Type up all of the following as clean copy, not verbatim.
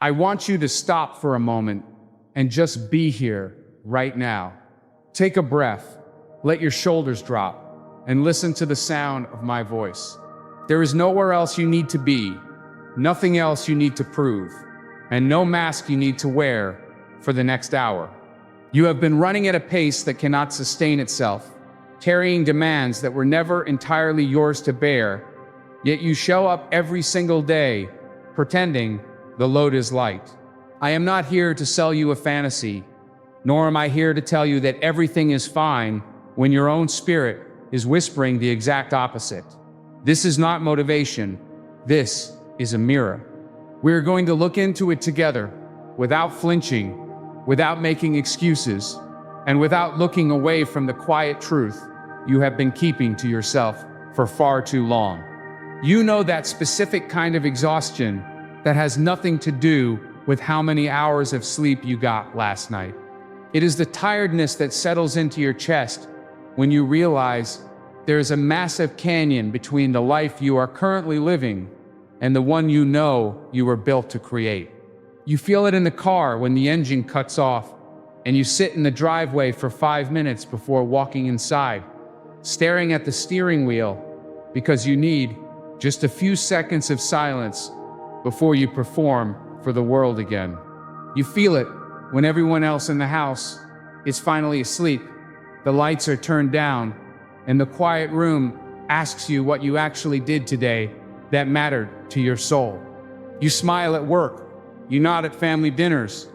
I want you to stop for a moment and just be here right now. Take a breath, let your shoulders drop, and listen to the sound of my voice. There is nowhere else you need to be, nothing else you need to prove, and no mask you need to wear for the next hour. You have been running at a pace that cannot sustain itself, carrying demands that were never entirely yours to bear, yet you show up every single day, pretending the load is light. I am not here to sell you a fantasy, nor am I here to tell you that everything is fine when your own spirit is whispering the exact opposite. This is not motivation, this is a mirror. We are going to look into it together, without flinching, without making excuses, and without looking away from the quiet truth you have been keeping to yourself for far too long. You know that specific kind of exhaustion that has nothing to do with how many hours of sleep you got last night. It is the tiredness that settles into your chest when you realize there is a massive canyon between the life you are currently living and the one you know you were built to create. You feel it in the car when the engine cuts off and you sit in the driveway for 5 minutes before walking inside, staring at the steering wheel because you need just a few seconds of silence before you perform for the world again. You feel it when everyone else in the house is finally asleep, the lights are turned down, and the quiet room asks you what you actually did today that mattered to your soul. You smile at work, you nod at family dinners,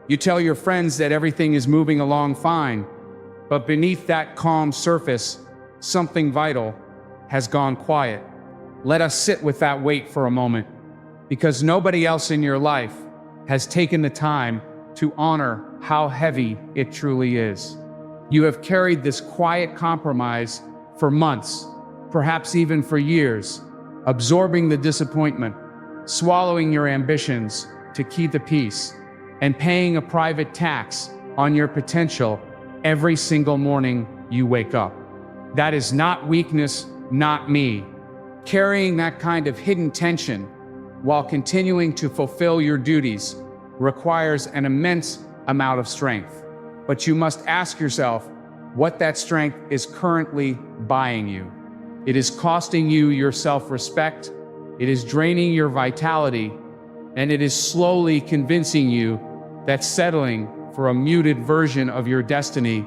you tell your friends that everything is moving along fine, but beneath that calm surface, something vital has gone quiet. Let us sit with that weight for a moment, because nobody else in your life has taken the time to honor how heavy it truly is. You have carried this quiet compromise for months, perhaps even for years, absorbing the disappointment, swallowing your ambitions to keep the peace, and paying a private tax on your potential every single morning you wake up. That is not weakness, not me. Carrying that kind of hidden tension while continuing to fulfill your duties requires an immense amount of strength. But you must ask yourself what that strength is currently buying you. It is costing you your self-respect, it is draining your vitality, and it is slowly convincing you that settling for a muted version of your destiny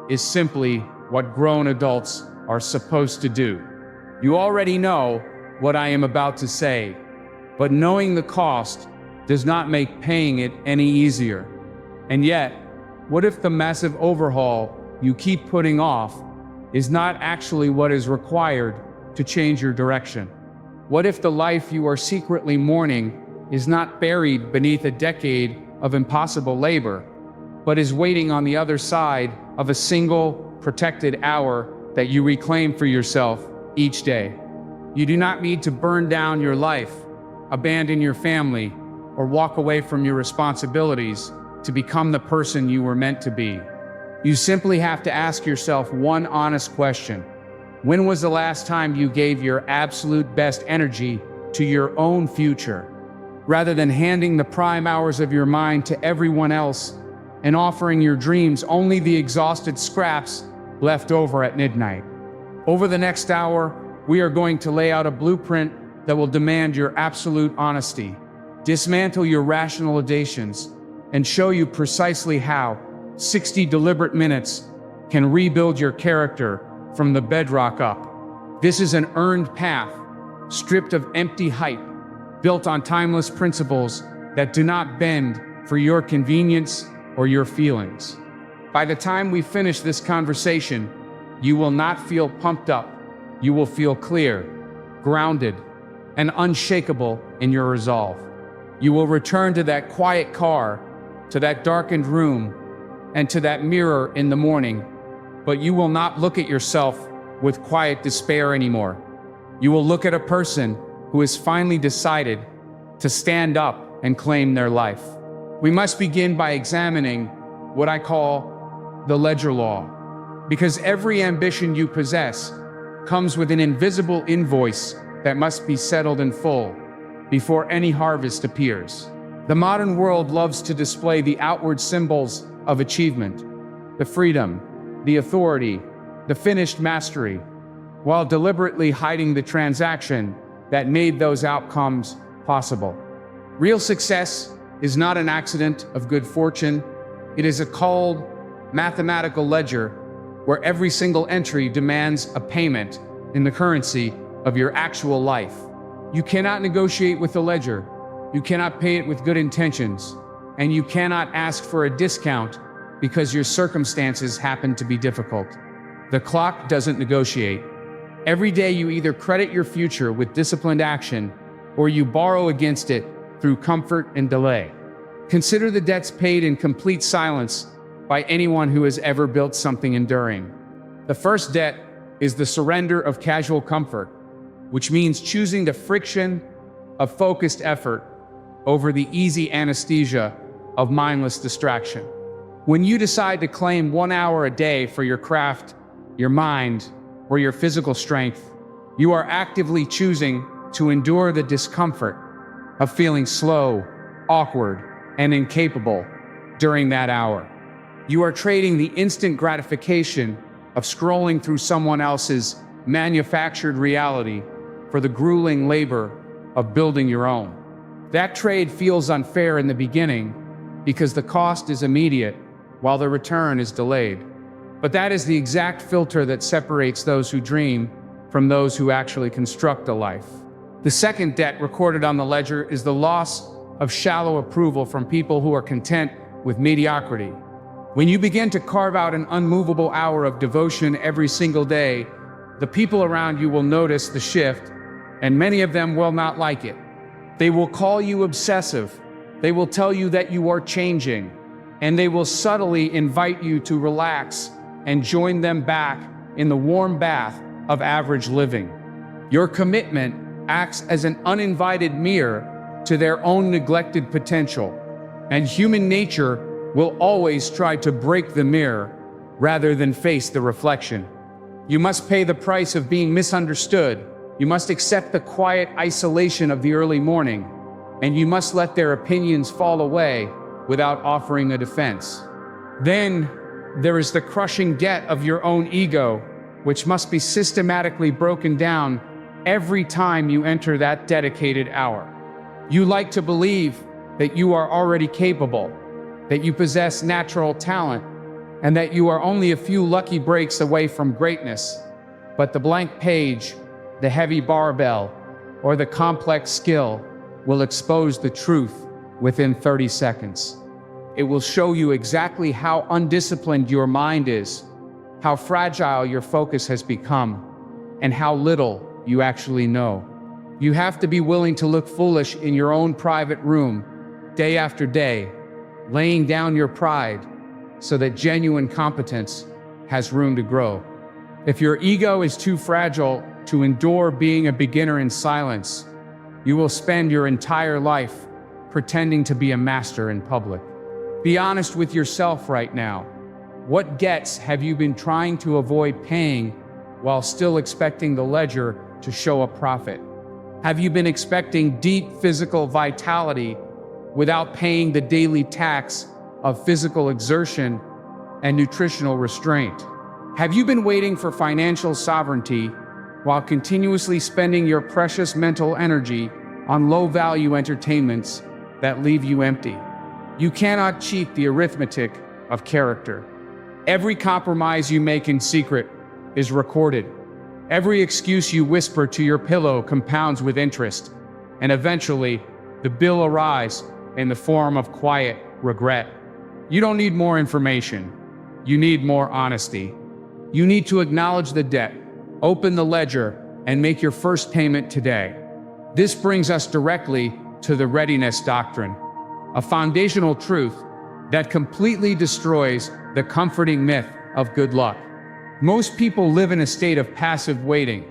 is simply what grown adults are supposed to do. You already know what I am about to say, but knowing the cost does not make paying it any easier. And yet, what if the massive overhaul you keep putting off is not actually what is required to change your direction? What if the life you are secretly mourning is not buried beneath a decade of impossible labor, but is waiting on the other side of a single protected hour that you reclaim for yourself each day? You do not need to burn down your life, abandon your family, or walk away from your responsibilities to become the person you were meant to be. You simply have to ask yourself one honest question. When was the last time you gave your absolute best energy to your own future, rather than handing the prime hours of your mind to everyone else and offering your dreams only the exhausted scraps left over at midnight? Over the next hour, we are going to lay out a blueprint that will demand your absolute honesty, dismantle your rationalizations, and show you precisely how 60 deliberate minutes can rebuild your character from the bedrock up. This is an earned path, stripped of empty hype, built on timeless principles that do not bend for your convenience or your feelings. By the time we finish this conversation, you will not feel pumped up. You will feel clear, grounded, and unshakable in your resolve. You will return to that quiet car, to that darkened room, and to that mirror in the morning, but you will not look at yourself with quiet despair anymore. You will look at a person who has finally decided to stand up and claim their life. We must begin by examining what I call the ledger law, because every ambition you possess comes with an invisible invoice that must be settled in full before any harvest appears. The modern world loves to display the outward symbols of achievement, the freedom, the authority, the finished mastery, while deliberately hiding the transaction that made those outcomes possible. Real success is not an accident of good fortune. It is a cold, mathematical ledger where every single entry demands a payment in the currency of your actual life. You cannot negotiate with the ledger. You cannot pay it with good intentions, and you cannot ask for a discount because your circumstances happen to be difficult. The clock doesn't negotiate. Every day you either credit your future with disciplined action or you borrow against it through comfort and delay. Consider the debts paid in complete silence by anyone who has ever built something enduring. The first debt is the surrender of casual comfort, which means choosing the friction of focused effort over the easy anesthesia of mindless distraction. When you decide to claim 1 hour a day for your craft, your mind, or your physical strength, you are actively choosing to endure the discomfort of feeling slow, awkward, and incapable during that hour. You are trading the instant gratification of scrolling through someone else's manufactured reality for the grueling labor of building your own. That trade feels unfair in the beginning because the cost is immediate while the return is delayed. But that is the exact filter that separates those who dream from those who actually construct a life. The second debt recorded on the ledger is the loss of shallow approval from people who are content with mediocrity. When you begin to carve out an unmovable hour of devotion every single day, the people around you will notice the shift, and many of them will not like it. They will call you obsessive. They will tell you that you are changing, and they will subtly invite you to relax and join them back in the warm bath of average living. Your commitment acts as an uninvited mirror to their own neglected potential, and human nature will always try to break the mirror rather than face the reflection. You must pay the price of being misunderstood. You must accept the quiet isolation of the early morning, and you must let their opinions fall away without offering a defense. Then there is the crushing debt of your own ego, which must be systematically broken down every time you enter that dedicated hour. You like to believe that you are already capable, that you possess natural talent, and that you are only a few lucky breaks away from greatness. But the blank page, the heavy barbell, or the complex skill will expose the truth within 30 seconds. It will show you exactly how undisciplined your mind is, how fragile your focus has become, and how little you actually know. You have to be willing to look foolish in your own private room, day after day, laying down your pride so that genuine competence has room to grow. If your ego is too fragile to endure being a beginner in silence, you will spend your entire life pretending to be a master in public. Be honest with yourself right now. What debts have you been trying to avoid paying while still expecting the ledger to show a profit? Have you been expecting deep physical vitality without paying the daily tax of physical exertion and nutritional restraint? Have you been waiting for financial sovereignty while continuously spending your precious mental energy on low-value entertainments that leave you empty? You cannot cheat the arithmetic of character. Every compromise you make in secret is recorded. Every excuse you whisper to your pillow compounds with interest, and eventually, the bill arrives in the form of quiet regret. You don't need more information. You need more honesty. You need to acknowledge the debt, open the ledger, and make your first payment today. This brings us directly to the readiness doctrine, a foundational truth that completely destroys the comforting myth of good luck. Most people live in a state of passive waiting,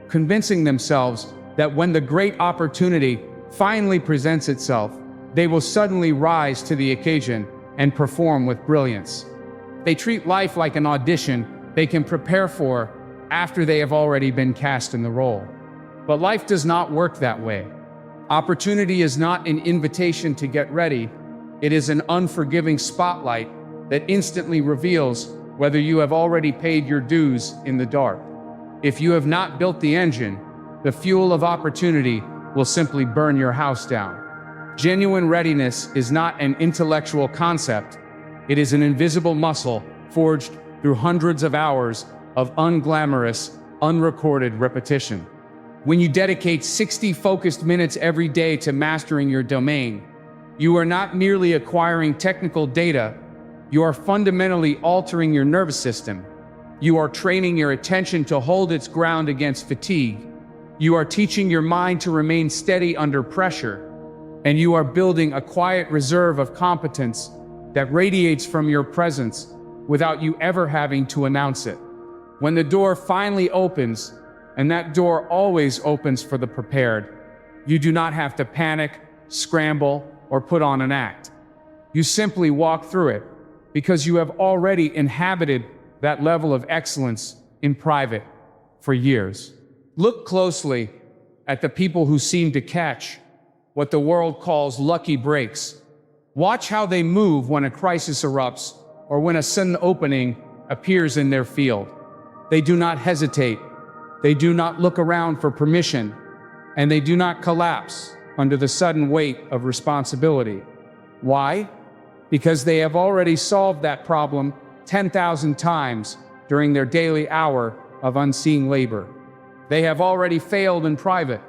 convincing themselves that when the great opportunity finally presents itself, they will suddenly rise to the occasion and perform with brilliance. They treat life like an audition they can prepare for after they have already been cast in the role. But life does not work that way. Opportunity is not an invitation to get ready. It is an unforgiving spotlight that instantly reveals whether you have already paid your dues in the dark. If you have not built the engine, the fuel of opportunity will simply burn your house down. Genuine readiness is not an intellectual concept. It is an invisible muscle forged through hundreds of hours of unglamorous, unrecorded repetition. When you dedicate 60 focused minutes every day to mastering your domain, you are not merely acquiring technical data, you are fundamentally altering your nervous system. You are training your attention to hold its ground against fatigue. You are teaching your mind to remain steady under pressure. And you are building a quiet reserve of competence that radiates from your presence without you ever having to announce it. When the door finally opens, and that door always opens for the prepared, you do not have to panic, scramble, or put on an act. You simply walk through it because you have already inhabited that level of excellence in private for years. Look closely at the people who seem to catch what the world calls lucky breaks. Watch how they move when a crisis erupts or when a sudden opening appears in their field. They do not hesitate. They do not look around for permission, and they do not collapse under the sudden weight of responsibility. Why? Because they have already solved that problem 10,000 times during their daily hour of unseen labor. They have already failed in private,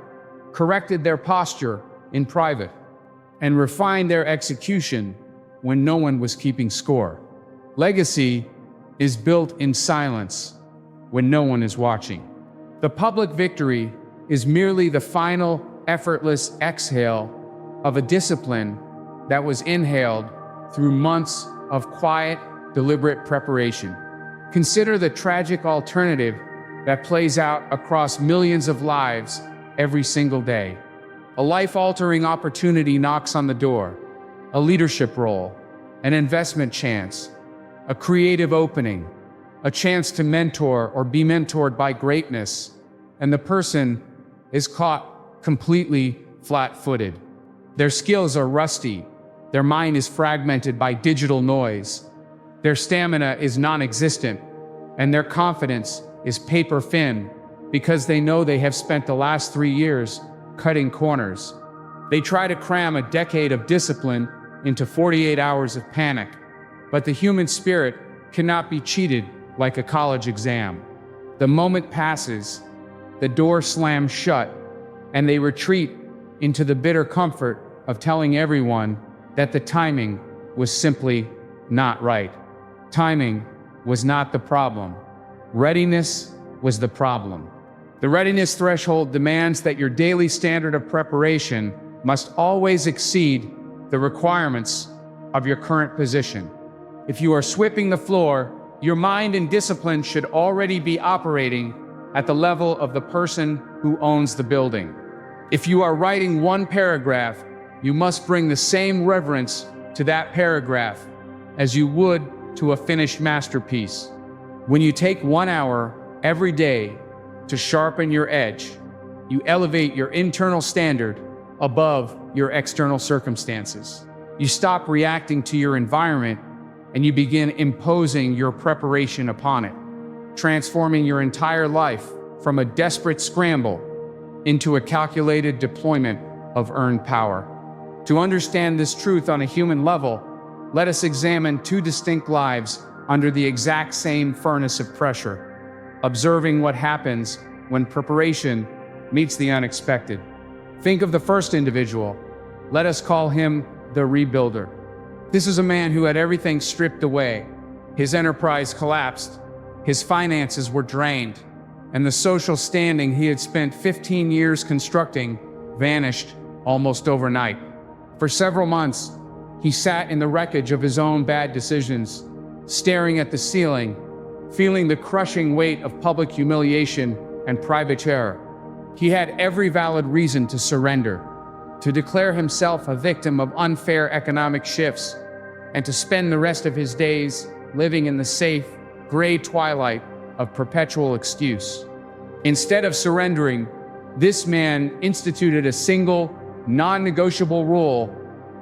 corrected their posture in private, and refined their execution when no one was keeping score. Legacy is built in silence when no one is watching. The public victory is merely the final, effortless exhale of a discipline that was inhaled through months of quiet, deliberate preparation. Consider the tragic alternative that plays out across millions of lives every single day. A life-altering opportunity knocks on the door, a leadership role, an investment chance, a creative opening, a chance to mentor or be mentored by greatness, and the person is caught completely flat-footed. Their skills are rusty, their mind is fragmented by digital noise, their stamina is non-existent, and their confidence is paper thin because they know they have spent the last 3 years cutting corners. They try to cram a decade of discipline into 48 hours of panic, but the human spirit cannot be cheated like a college exam. The moment passes, the door slams shut, and they retreat into the bitter comfort of telling everyone that the timing was simply not right. Timing was not the problem. Readiness was the problem. The readiness threshold demands that your daily standard of preparation must always exceed the requirements of your current position. If you are sweeping the floor, your mind and discipline should already be operating at the level of the person who owns the building. If you are writing one paragraph, you must bring the same reverence to that paragraph as you would to a finished masterpiece. When you take 1 hour every day to sharpen your edge, you elevate your internal standard above your external circumstances. You stop reacting to your environment and you begin imposing your preparation upon it, transforming your entire life from a desperate scramble into a calculated deployment of earned power. To understand this truth on a human level, let us examine 2 distinct lives under the exact same furnace of pressure, observing what happens when preparation meets the unexpected. Think of the first individual. Let us call him the rebuilder. This is a man who had everything stripped away. His enterprise collapsed, his finances were drained, and the social standing he had spent 15 years constructing vanished almost overnight. For several months, he sat in the wreckage of his own bad decisions, staring at the ceiling, feeling the crushing weight of public humiliation and private terror. He had every valid reason to surrender, to declare himself a victim of unfair economic shifts, and to spend the rest of his days living in the safe, gray twilight of perpetual excuse. Instead of surrendering, this man instituted a single, non-negotiable rule: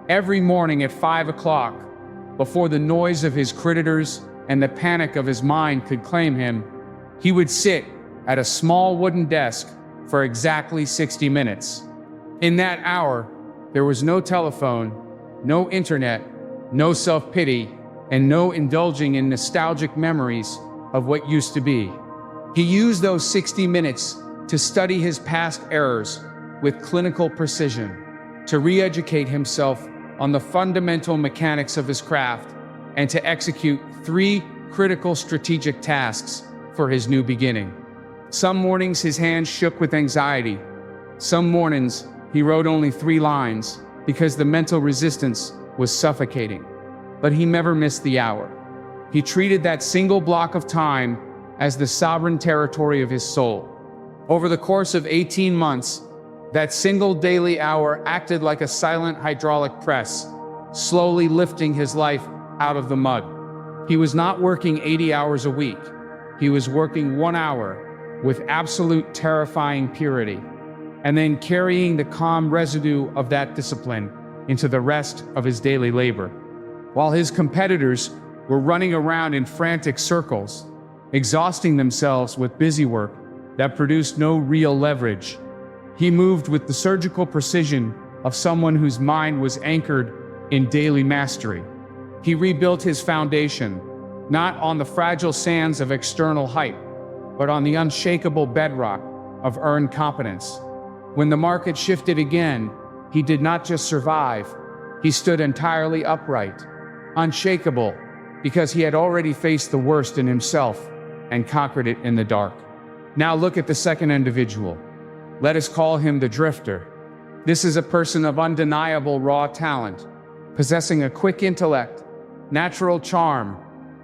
every morning at 5 o'clock, before the noise of his creditors and the panic of his mind could claim him, he would sit at a small wooden desk for exactly 60 minutes. In that hour, there was no telephone, no internet, no self-pity, and no indulging in nostalgic memories of what used to be. He used those 60 minutes to study his past errors with clinical precision, to re-educate himself on the fundamental mechanics of his craft, and to execute 3 critical strategic tasks for his new beginning. Some mornings his hands shook with anxiety. Some mornings he wrote only 3 lines because the mental resistance was suffocating. But he never missed the hour. He treated that single block of time as the sovereign territory of his soul. Over the course of 18 months, that single daily hour acted like a silent hydraulic press, slowly lifting his life out of the mud. He was not working 80 hours a week. He was working 1 hour with absolute terrifying purity, and then carrying the calm residue of that discipline into the rest of his daily labor. While his competitors were running around in frantic circles, exhausting themselves with busy work that produced no real leverage, he moved with the surgical precision of someone whose mind was anchored in daily mastery. He rebuilt his foundation, not on the fragile sands of external hype, but on the unshakable bedrock of earned competence. When the market shifted again, he did not just survive, he stood entirely upright, unshakable, because he had already faced the worst in himself and conquered it in the dark. Now look at the second individual. Let us call him the drifter. This is a person of undeniable raw talent, possessing a quick intellect, natural charm,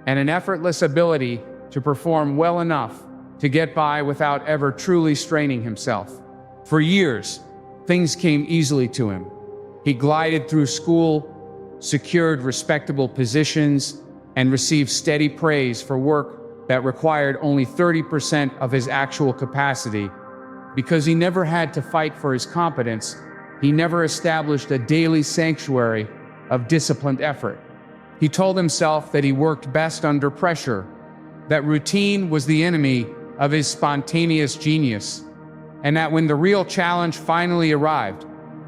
and an effortless ability to perform well enough to get by without ever truly straining himself. For years, things came easily to him. He glided through school, secured respectable positions, and received steady praise for work that required only 30% of his actual capacity. Because he never had to fight for his competence, he never established a daily sanctuary of disciplined effort. He told himself that he worked best under pressure, that routine was the enemy of his spontaneous genius, and that when the real challenge finally arrived,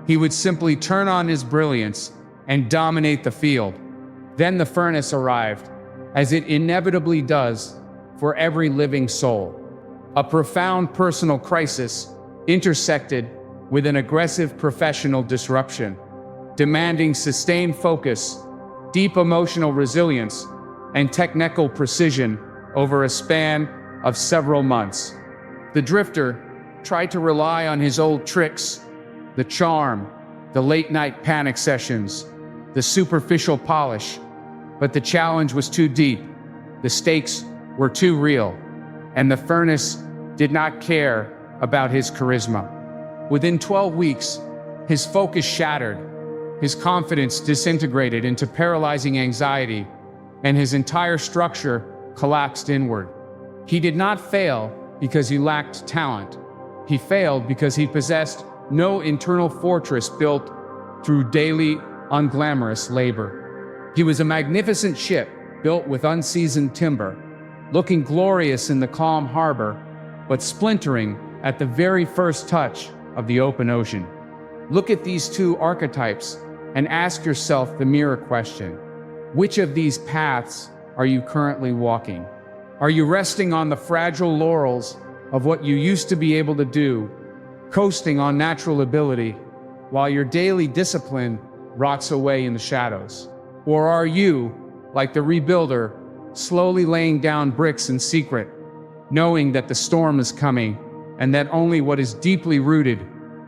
he would simply turn on his brilliance and dominate the field. Then the furnace arrived, as it inevitably does for every living soul. A profound personal crisis intersected with an aggressive professional disruption, demanding sustained focus, deep emotional resilience, and technical precision over a span of several months. The drifter tried to rely on his old tricks, the charm, the late-night panic sessions, the superficial polish, but the challenge was too deep, the stakes were too real, and the furnace did not care about his charisma. Within 12 weeks, his focus shattered, his confidence disintegrated into paralyzing anxiety, and his entire structure collapsed inward. He did not fail because he lacked talent. He failed because he possessed no internal fortress built through daily, unglamorous labor. He was a magnificent ship built with unseasoned timber, looking glorious in the calm harbor, but splintering at the very first touch of the open ocean. Look at these 2 archetypes and ask yourself the mirror question: which of these paths are you currently walking? Are you resting on the fragile laurels of what you used to be able to do, coasting on natural ability, while your daily discipline rots away in the shadows? Or are you, like the rebuilder, slowly laying down bricks in secret, knowing that the storm is coming and that only what is deeply rooted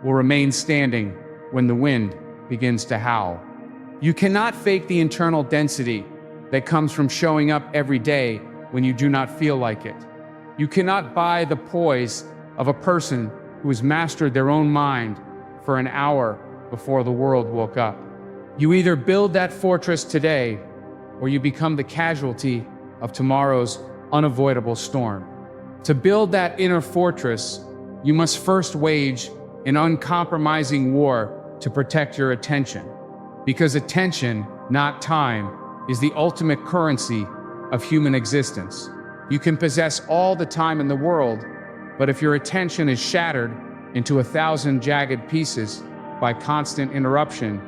will remain standing when the wind begins to howl? You cannot fake the internal density that comes from showing up every day when you do not feel like it. You cannot buy the poise of a person who has mastered their own mind for an hour before the world woke up. You either build that fortress today, or you become the casualty of tomorrow's unavoidable storm. To build that inner fortress, you must first wage an uncompromising war to protect your attention. Because attention, not time, is the ultimate currency of human existence. You can possess all the time in the world, but if your attention is shattered into 1,000 jagged pieces by constant interruption,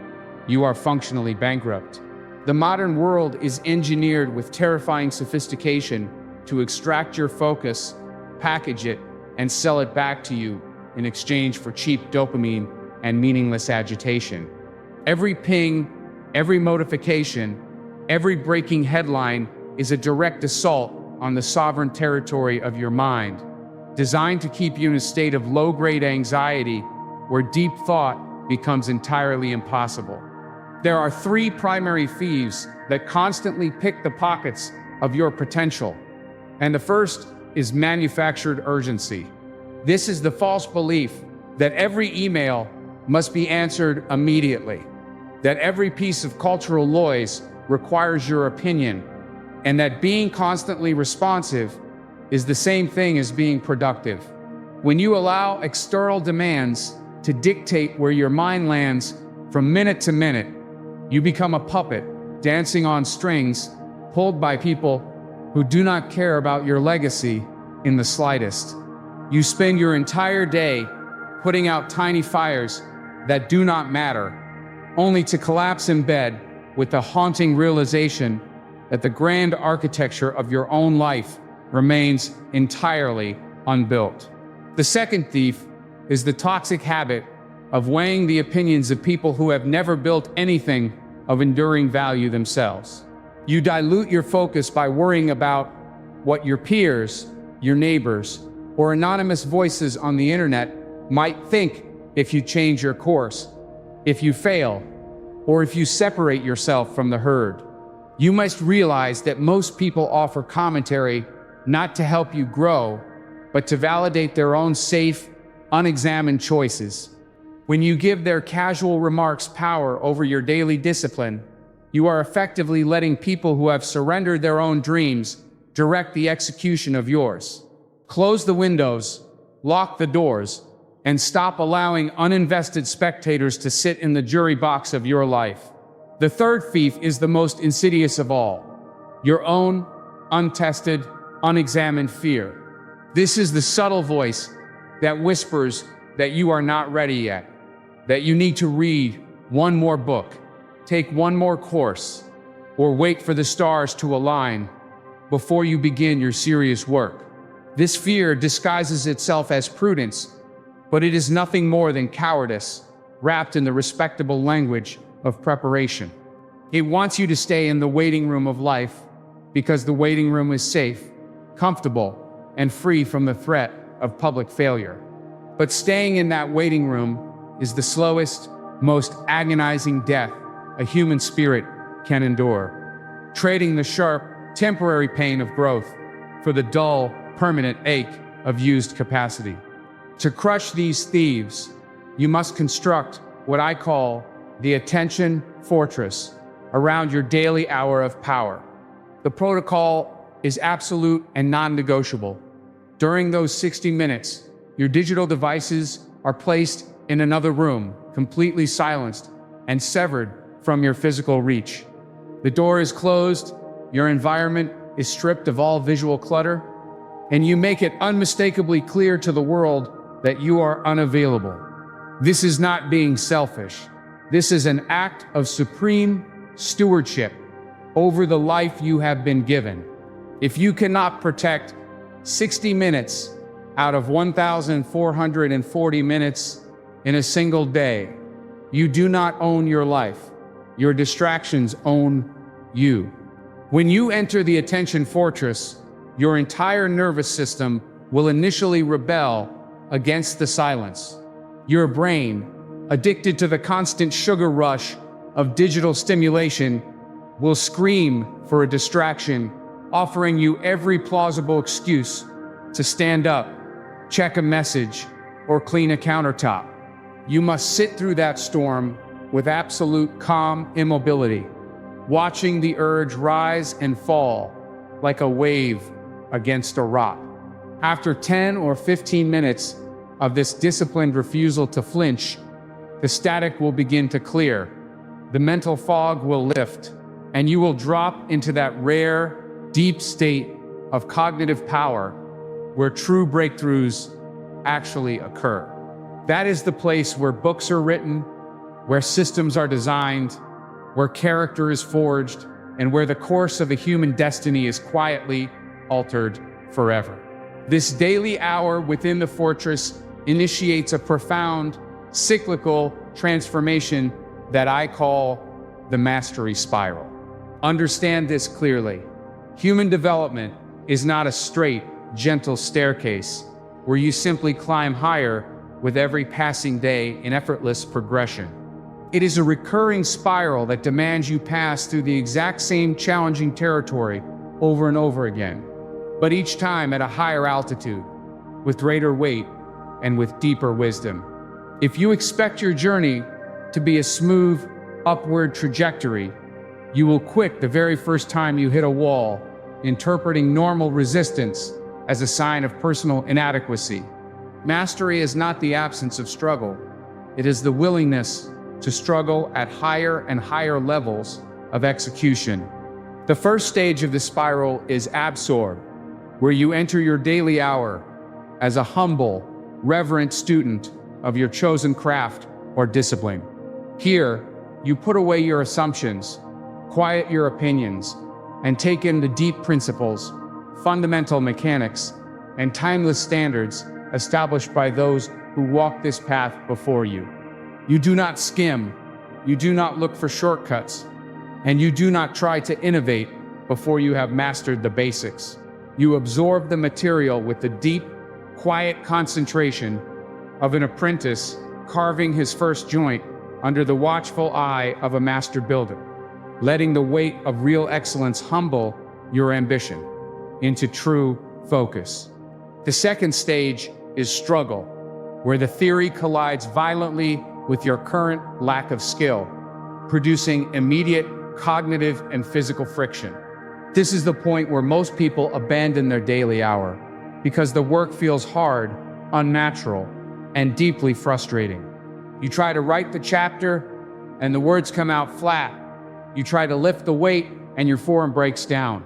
you are functionally bankrupt. The modern world is engineered with terrifying sophistication to extract your focus, package it, and sell it back to you in exchange for cheap dopamine and meaningless agitation. Every ping, every notification, every breaking headline is a direct assault on the sovereign territory of your mind, designed to keep you in a state of low-grade anxiety where deep thought becomes entirely impossible. There are three primary thieves that constantly pick the pockets of your potential. And the first is manufactured urgency. This is the false belief that every email must be answered immediately, that every piece of cultural noise requires your opinion, and that being constantly responsive is the same thing as being productive. When you allow external demands to dictate where your mind lands from minute to minute, you become a puppet dancing on strings pulled by people who do not care about your legacy in the slightest. You spend your entire day putting out tiny fires that do not matter, only to collapse in bed with the haunting realization that the grand architecture of your own life remains entirely unbuilt. The second thief is the toxic habit of weighing the opinions of people who have never built anything of enduring value themselves. You dilute your focus by worrying about what your peers, your neighbors, or anonymous voices on the internet might think if you change your course, if you fail, or if you separate yourself from the herd. You must realize that most people offer commentary not to help you grow, but to validate their own safe, unexamined choices. When you give their casual remarks power over your daily discipline, you are effectively letting people who have surrendered their own dreams direct the execution of yours. Close the windows, lock the doors, and stop allowing uninvested spectators to sit in the jury box of your life. The third thief is the most insidious of all: your own untested, unexamined fear. This is the subtle voice that whispers that you are not ready yet, that you need to read one more book, take one more course, or wait for the stars to align before you begin your serious work. This fear disguises itself as prudence, but it is nothing more than cowardice wrapped in the respectable language of preparation. It wants you to stay in the waiting room of life because the waiting room is safe, comfortable, and free from the threat of public failure. But staying in that waiting room is the slowest, most agonizing death a human spirit can endure, trading the sharp, temporary pain of growth for the dull, permanent ache of used capacity. To crush these thieves, you must construct what I call the attention fortress around your daily hour of power. The protocol is absolute and non-negotiable. During those 60 minutes, your digital devices are placed in another room, completely silenced and severed from your physical reach. The door is closed, your environment is stripped of all visual clutter, and you make it unmistakably clear to the world that you are unavailable. This is not being selfish. This is an act of supreme stewardship over the life you have been given. If you cannot protect 60 minutes out of 1,440 minutes in a single day, you do not own your life. Your distractions own you. When you enter the attention fortress, your entire nervous system will initially rebel against the silence. Your brain, addicted to the constant sugar rush of digital stimulation, will scream for a distraction, offering you every plausible excuse to stand up, check a message, or clean a countertop. You must sit through that storm with absolute calm immobility, watching the urge rise and fall like a wave against a rock. After 10 or 15 minutes of this disciplined refusal to flinch, the static will begin to clear, the mental fog will lift, and you will drop into that rare, deep state of cognitive power where true breakthroughs actually occur. That is the place where books are written, where systems are designed, where character is forged, and where the course of a human destiny is quietly altered forever. This daily hour within the fortress initiates a profound, cyclical transformation that I call the mastery spiral. Understand this clearly. Human development is not a straight, gentle staircase where you simply climb higher with every passing day in effortless progression. It is a recurring spiral that demands you pass through the exact same challenging territory over and over again, but each time at a higher altitude, with greater weight, and with deeper wisdom. If you expect your journey to be a smooth, upward trajectory, you will quit the very first time you hit a wall, interpreting normal resistance as a sign of personal inadequacy. Mastery is not the absence of struggle. It is the willingness to struggle at higher and higher levels of execution. The first stage of the spiral is absorb, where you enter your daily hour as a humble, reverent student of your chosen craft or discipline. Here, you put away your assumptions, quiet your opinions, and take in the deep principles, fundamental mechanics, and timeless standards established by those who walk this path before you. You do not skim, you do not look for shortcuts, and you do not try to innovate before you have mastered the basics. You absorb the material with the deep, quiet concentration of an apprentice carving his first joint under the watchful eye of a master builder, letting the weight of real excellence humble your ambition into true focus. The second stage is struggle, where the theory collides violently with your current lack of skill, producing immediate cognitive and physical friction. This is the point where most people abandon their daily hour because the work feels hard, unnatural, and deeply frustrating. You try to write the chapter and the words come out flat. You try to lift the weight and your form breaks down.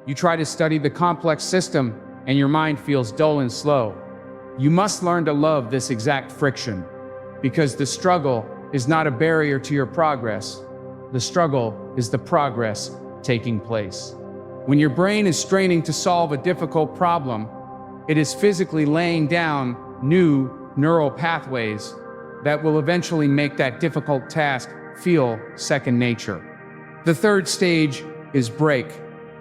You try to study the complex system and your mind feels dull and slow. You must learn to love this exact friction, because the struggle is not a barrier to your progress. The struggle is the progress taking place. When your brain is straining to solve a difficult problem, it is physically laying down new neural pathways that will eventually make that difficult task feel second nature. The third stage is break,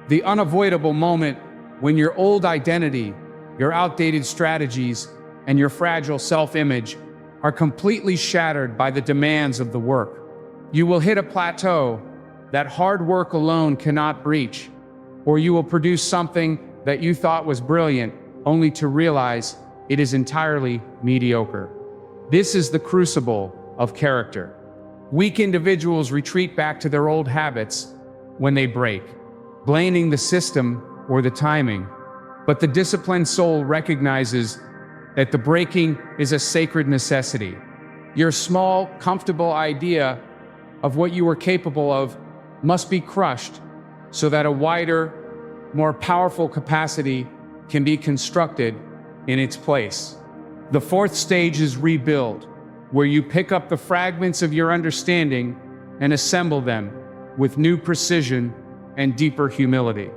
the unavoidable moment when your old identity, your outdated strategies, and your fragile self-image are completely shattered by the demands of the work. You will hit a plateau that hard work alone cannot breach, or you will produce something that you thought was brilliant, only to realize it is entirely mediocre. This is the crucible of character. Weak individuals retreat back to their old habits when they break, blaming the system or the timing. But the disciplined soul recognizes that the breaking is a sacred necessity. Your small, comfortable idea of what you are capable of must be crushed so that a wider, more powerful capacity can be constructed in its place. The fourth stage is rebuild, where you pick up the fragments of your understanding and assemble them with new precision and deeper humility.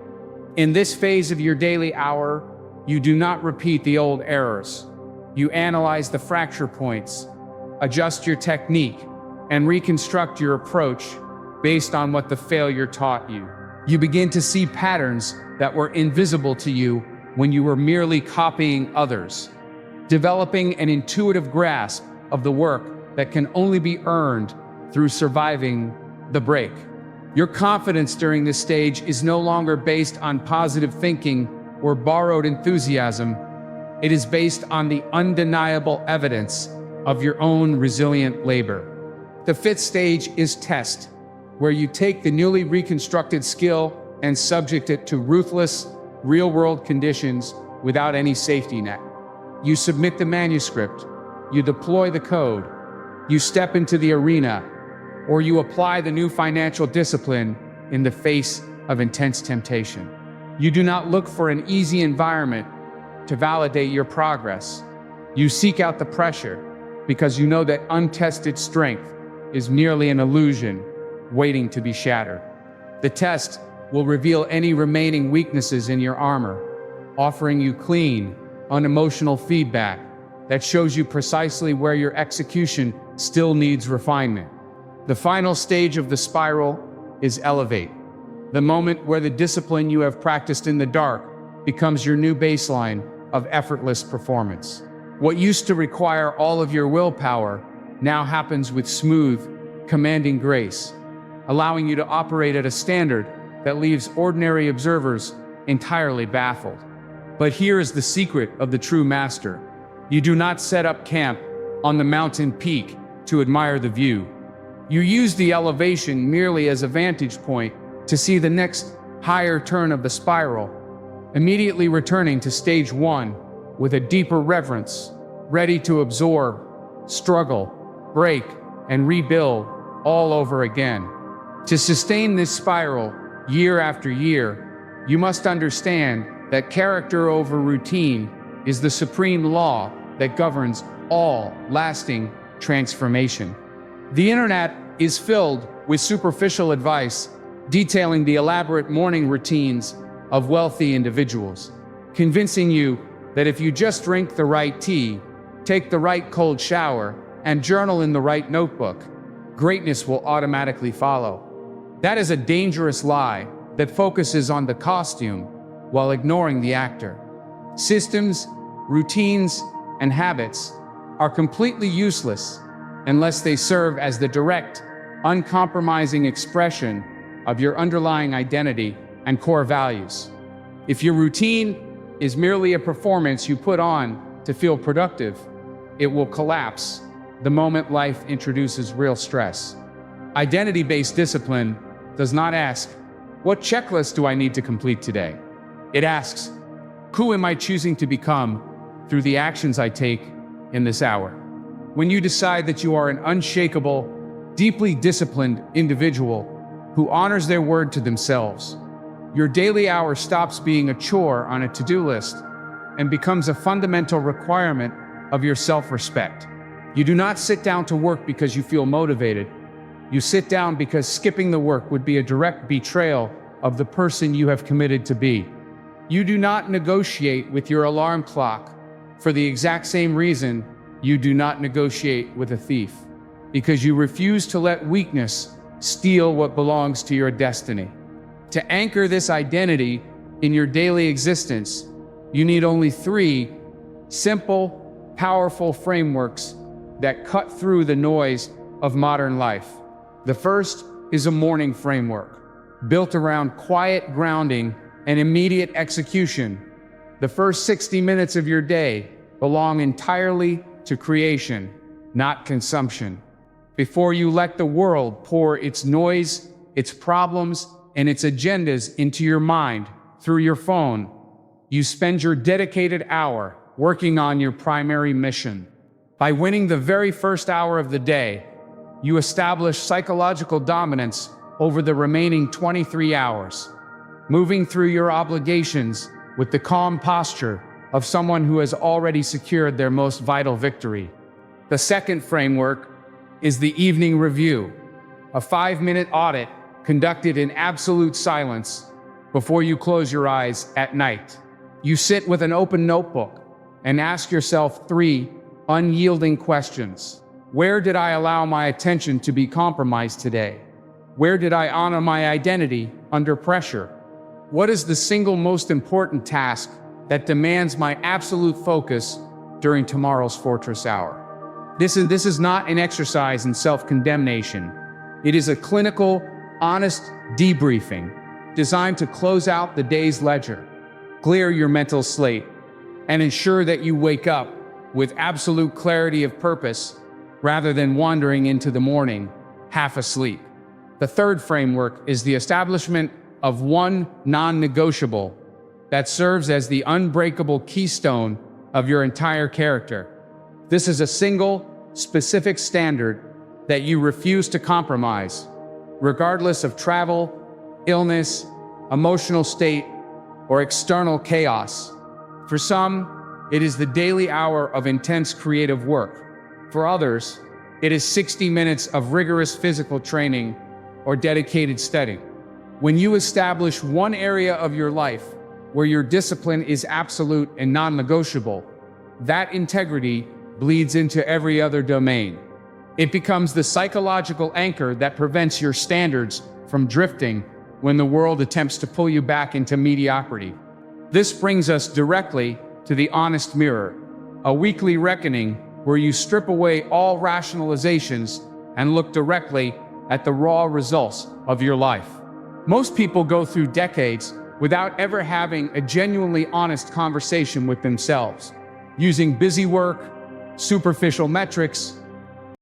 In this phase of your daily hour, you do not repeat the old errors. You analyze the fracture points, adjust your technique, and reconstruct your approach based on what the failure taught you. You begin to see patterns that were invisible to you when you were merely copying others, developing an intuitive grasp of the work that can only be earned through surviving the break. Your confidence during this stage is no longer based on positive thinking or borrowed enthusiasm. It is based on the undeniable evidence of your own resilient labor. The fifth stage is test, where you take the newly reconstructed skill and subject it to ruthless, real-world conditions without any safety net. You submit the manuscript, you deploy the code, You step into the arena, or you apply the new financial discipline in the face of intense temptation. You do not look for an easy environment to validate your progress. You seek out the pressure because you know that untested strength is merely an illusion waiting to be shattered. The test will reveal any remaining weaknesses in your armor, offering you clean, unemotional feedback that shows you precisely where your execution still needs refinement. The final stage of the spiral is elevate, the moment where the discipline you have practiced in the dark becomes your new baseline of effortless performance. What used to require all of your willpower now happens with smooth, commanding grace, allowing you to operate at a standard that leaves ordinary observers entirely baffled. But here is the secret of the true master. You do not set up camp on the mountain peak to admire the view. You use the elevation merely as a vantage point to see the next higher turn of the spiral, immediately returning to stage one with a deeper reverence, ready to absorb, struggle, break, and rebuild all over again. To sustain this spiral year after year, you must understand that character over routine is the supreme law that governs all lasting transformation. The internet is filled with superficial advice detailing the elaborate morning routines of wealthy individuals, convincing you that if you just drink the right tea, take the right cold shower, and journal in the right notebook, greatness will automatically follow. That is a dangerous lie that focuses on the costume while ignoring the actor. Systems, routines, and habits are completely useless unless they serve as the direct, uncompromising expression of your underlying identity and core values. If your routine is merely a performance you put on to feel productive, it will collapse the moment life introduces real stress. Identity-based discipline does not ask, "What checklist do I need to complete today?" It asks, "Who am I choosing to become through the actions I take in this hour?" When you decide that you are an unshakable, deeply disciplined individual who honors their word to themselves, your daily hour stops being a chore on a to-do list and becomes a fundamental requirement of your self-respect. You do not sit down to work because you feel motivated. You sit down because skipping the work would be a direct betrayal of the person you have committed to be. You do not negotiate with your alarm clock for the exact same reason you do not negotiate with a thief, because you refuse to let weakness steal what belongs to your destiny. To anchor this identity in your daily existence, you need only three simple, powerful frameworks that cut through the noise of modern life. The first is a morning framework, built around quiet grounding and immediate execution. The first 60 minutes of your day belong entirely to creation, not consumption. Before you let the world pour its noise, its problems, and its agendas into your mind through your phone, you spend your dedicated hour working on your primary mission. By winning the very first hour of the day, you establish psychological dominance over the remaining 23 hours, moving through your obligations with the calm posture of someone who has already secured their most vital victory. The second framework is the evening review, a 5-minute audit conducted in absolute silence before you close your eyes at night. You sit with an open notebook and ask yourself 3 unyielding questions. Where did I allow my attention to be compromised today? Where did I honor my identity under pressure? What is the single most important task that demands my absolute focus during tomorrow's fortress hour? This is not an exercise in self-condemnation. It is a clinical, honest debriefing designed to close out the day's ledger, clear your mental slate, and ensure that you wake up with absolute clarity of purpose rather than wandering into the morning half asleep. The third framework is the establishment of one non-negotiable that serves as the unbreakable keystone of your entire character. This is a single, specific standard that you refuse to compromise, regardless of travel, illness, emotional state, or external chaos. For some, it is the daily hour of intense creative work. For others, it is 60 minutes of rigorous physical training or dedicated study. When you establish one area of your life where your discipline is absolute and non-negotiable, that integrity bleeds into every other domain. It becomes the psychological anchor that prevents your standards from drifting when the world attempts to pull you back into mediocrity. This brings us directly to the honest mirror, a weekly reckoning where you strip away all rationalizations and look directly at the raw results of your life. Most people go through decades without ever having a genuinely honest conversation with themselves, using busy work, superficial metrics,